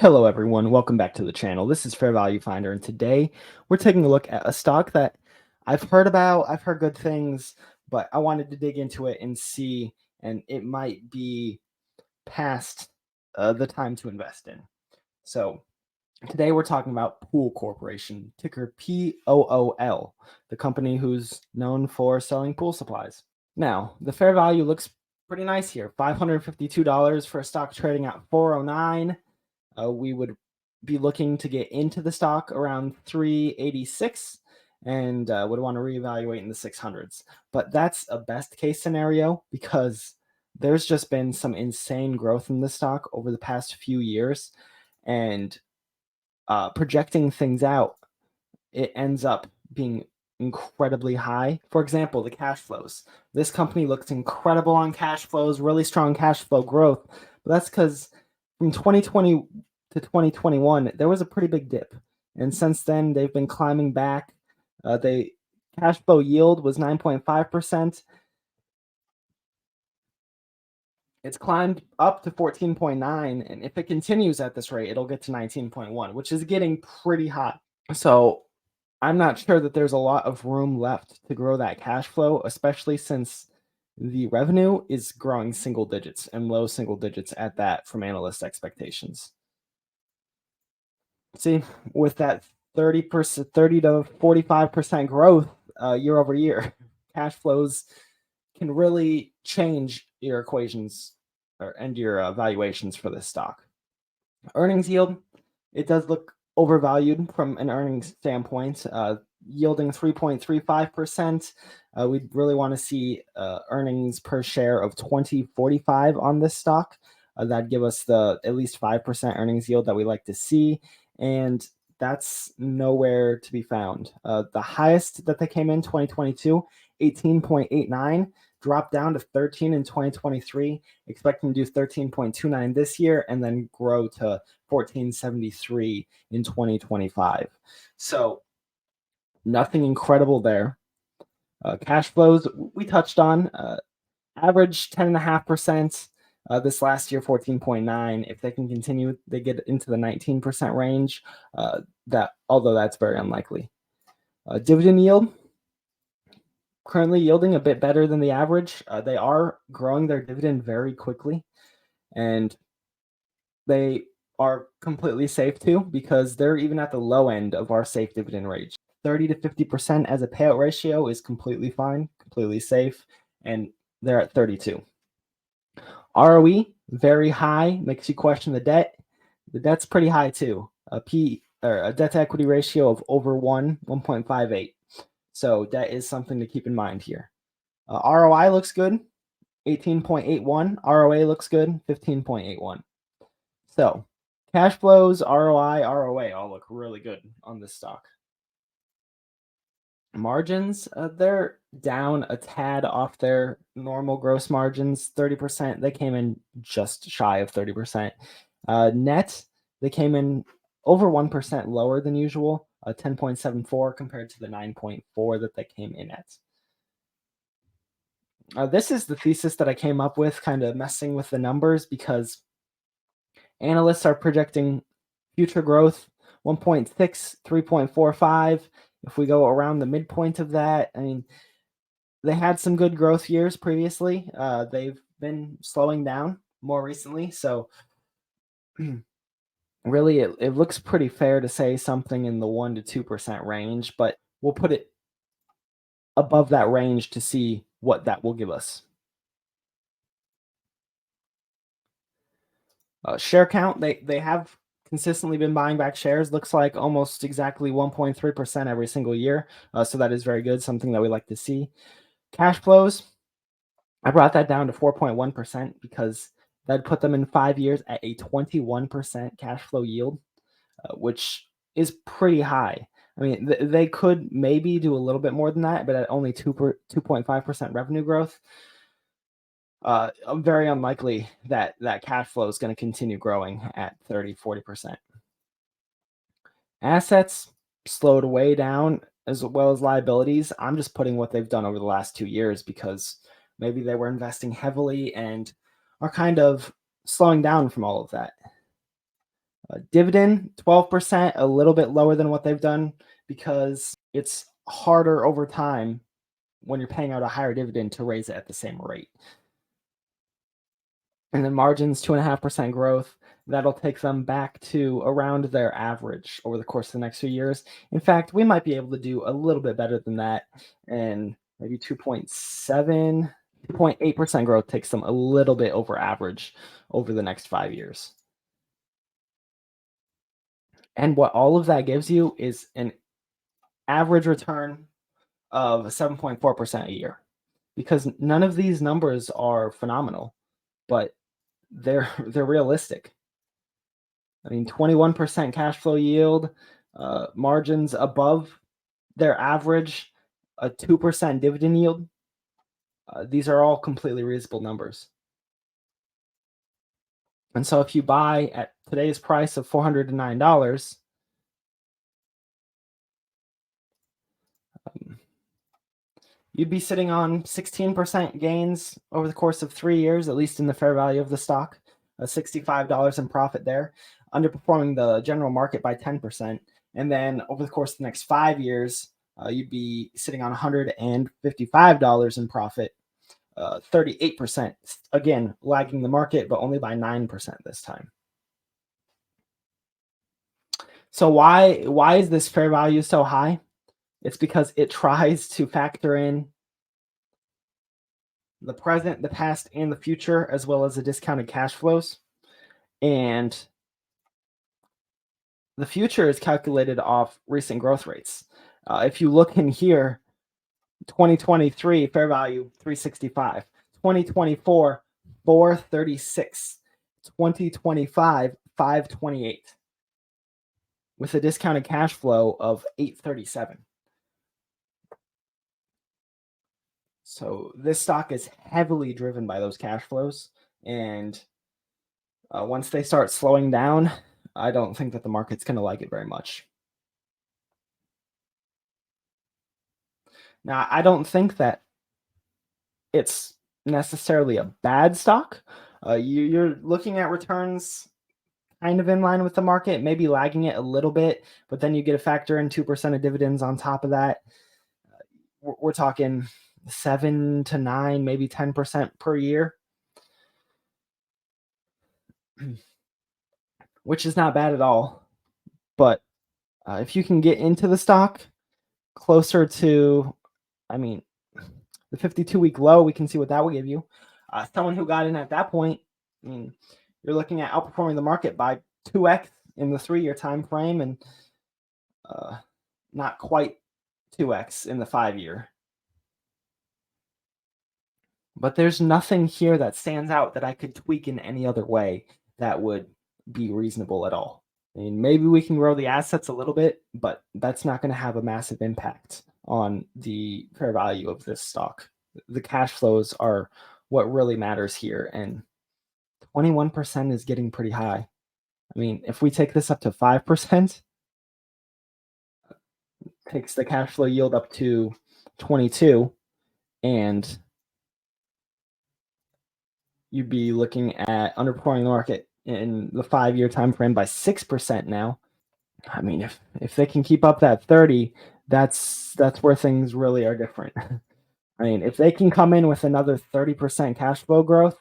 Hello everyone, welcome back to the channel. This is Fair Value Finder, and today we're taking a look at a stock that I've heard about. I've heard good things, but I wanted to dig into it and see, and it might be past the time to invest in. So today we're talking about Pool Corporation, ticker POOL, the company who's known for selling pool supplies. Now, the fair value looks pretty nice here, $552 for a stock trading at 409. We would be looking to get into the stock around 386 and would want to reevaluate in the 600s. But that's a best case scenario because there's just been some insane growth in the stock over the past few years, and projecting things out, it ends up being incredibly high. For example, the cash flows. This company looks incredible on cash flows, really strong cash flow growth, but that's because from 2020 to 2021, there was a pretty big dip. And since then, they've been climbing back. They cash flow yield was 9.5%. It's climbed up to 14.9, and if it continues at this rate, it'll get to 19.1, which is getting pretty hot. So I'm not sure that there's a lot of room left to grow that cash flow, especially since the revenue is growing single digits and low single digits at that from analyst expectations. See, with that 30 to 45% growth year over year, cash flows can really change your equations and your valuations for this stock. Earnings yield, it does look overvalued from an earnings standpoint, yielding 3.35%. We'd really want to see earnings per share of 20.45 on this stock. That'd give us the at least 5% earnings yield that we like to see, and that's nowhere to be found. The highest that they came in 2022, 18.89, dropped down to 13 in 2023, expecting to do 13.29 this year, and then grow to 14.73 in 2025. So nothing incredible there. Cash flows we touched on, average 10.5%. This last year, 14.9. If they can continue, they get into the 19% range. Although that's very unlikely. Dividend yield, currently yielding a bit better than the average. They are growing their dividend very quickly, and they are completely safe too because they're even at the low end of our safe dividend range. 30 to 50% as a payout ratio is completely fine, completely safe, and they're at 32. ROE, very high, makes you question the debt. The debt's pretty high too. A debt to equity ratio of over 1.58. So debt is something to keep in mind here. ROI looks good, 18.81. ROA looks good, 15.81. So cash flows, ROI, ROA all look really good on this stock. Margins, they're down a tad off their normal gross margins, 30%. They came in just shy of 30%. Net, they came in over 1% lower than usual, 10.74 compared to the 9.4 that they came in at. This is the thesis that I came up with, kind of messing with the numbers, because analysts are projecting future growth 1.6, 3.45. If we go around the midpoint of that, I mean, they had some good growth years previously. They've been slowing down more recently. So really, it looks pretty fair to say something in the 1 to 2% range, but we'll put it above that range to see what that will give us. Share count, they have consistently been buying back shares. Looks like almost exactly 1.3% every single year. So that is very good, something that we like to see. Cash flows, I brought that down to 4.1% because that'd put them in 5 years at a 21% cash flow yield, which is pretty high. I mean, they could maybe do a little bit more than that, but at only 2.5% revenue growth, very unlikely that cash flow is going to continue growing at 30-40%. Assets slowed way down, as well as liabilities. I'm just putting what they've done over the last 2 years because maybe they were investing heavily and are kind of slowing down from all of that. Dividend 12%, a little bit lower than what they've done because it's harder over time when you're paying out a higher dividend to raise it at the same rate. And then margins, 2.5% growth. That'll take them back to around their average over the course of the next few years. In fact, we might be able to do a little bit better than that, and maybe 2.8% growth takes them a little bit over average over the next 5 years. And what all of that gives you is an average return of 7.4% a year, because none of these numbers are phenomenal, but they're realistic. I mean, 21% cash flow yield, margins above their average, a 2% dividend yield. These are all completely reasonable numbers. And so if you buy at today's price of $409, you'd be sitting on 16% gains over the course of 3 years, at least in the fair value of the stock, $65 in profit there, underperforming the general market by 10%. And then over the course of the next 5 years, you'd be sitting on $155 in profit, 38%, again, lagging the market, but only by 9% this time. So why is this fair value so high? It's because it tries to factor in the present, the past, and the future, as well as the discounted cash flows. And the future is calculated off recent growth rates. If you look in here, 2023 fair value 365, 2024 436, 2025 528, with a discounted cash flow of 837. So this stock is heavily driven by those cash flows, and once they start slowing down, I don't think that the market's going to like it very much. Now, I don't think that it's necessarily a bad stock. You're looking at returns kind of in line with the market, maybe lagging it a little bit, but then you get a factor in 2% of dividends on top of that. We're talking 7 to 9, maybe 10% per year, which is not bad at all. But if you can get into the stock closer to, I mean, the 52-week low, we can see what that will give you. Someone who got in at that point, I mean, you're looking at outperforming the market by 2x in the 3-year time frame, and not quite 2x in the 5-year. But there's nothing here that stands out that I could tweak in any other way that would be reasonable at all. I mean, maybe we can grow the assets a little bit, but that's not going to have a massive impact on the fair value of this stock. The cash flows are what really matters here, and 21% is getting pretty high. I mean, if we take this up to 5%, takes the cash flow yield up to 22, and you'd be looking at underperforming the market in the 5-year time frame by 6% now. I mean, if they can keep up that 30, that's where things really are different. I mean, if they can come in with another 30% cash flow growth,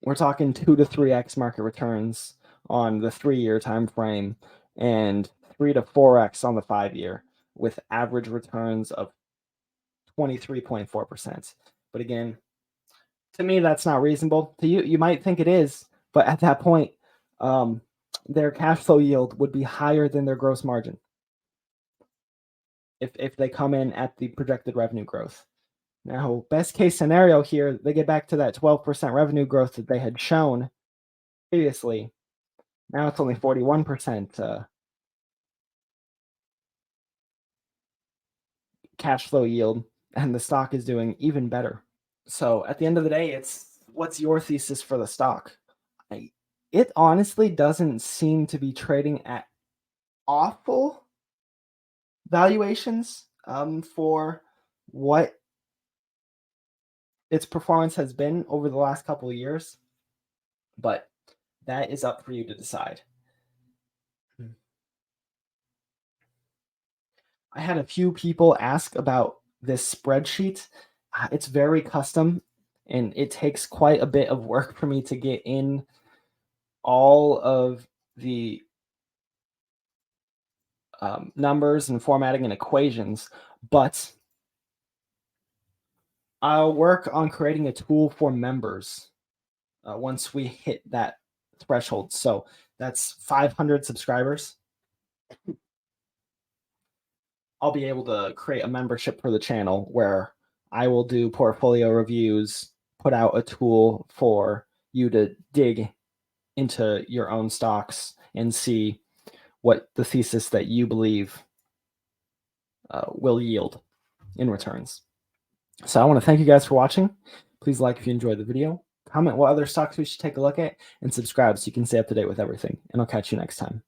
we're talking 2 to 3x market returns on the 3-year time frame and 3 to 4x on the 5-year, with average returns of 23.4%. But again, to me, that's not reasonable. To you, you might think it is, but at that point, their cash flow yield would be higher than their gross margin if they come in at the projected revenue growth. Now, best case scenario here, they get back to that 12% revenue growth that they had shown previously. Now it's only 41% cash flow yield, and the stock is doing even better. So at the end of the day, it's what's your thesis for the stock? It honestly doesn't seem to be trading at awful valuations for what its performance has been over the last couple of years, but that is up for you to decide. I had a few people ask about this spreadsheet. It's very custom, and it takes quite a bit of work for me to get in all of the numbers and formatting and equations, but I'll work on creating a tool for members once we hit that threshold. So that's 500 subscribers. I'll be able to create a membership for the channel where I will do portfolio reviews, put out a tool for you to dig into your own stocks and see what the thesis that you believe will yield in returns. So I want to thank you guys for watching. Please like if you enjoyed the video, comment what other stocks we should take a look at, and subscribe so you can stay up to date with everything. And I'll catch you next time.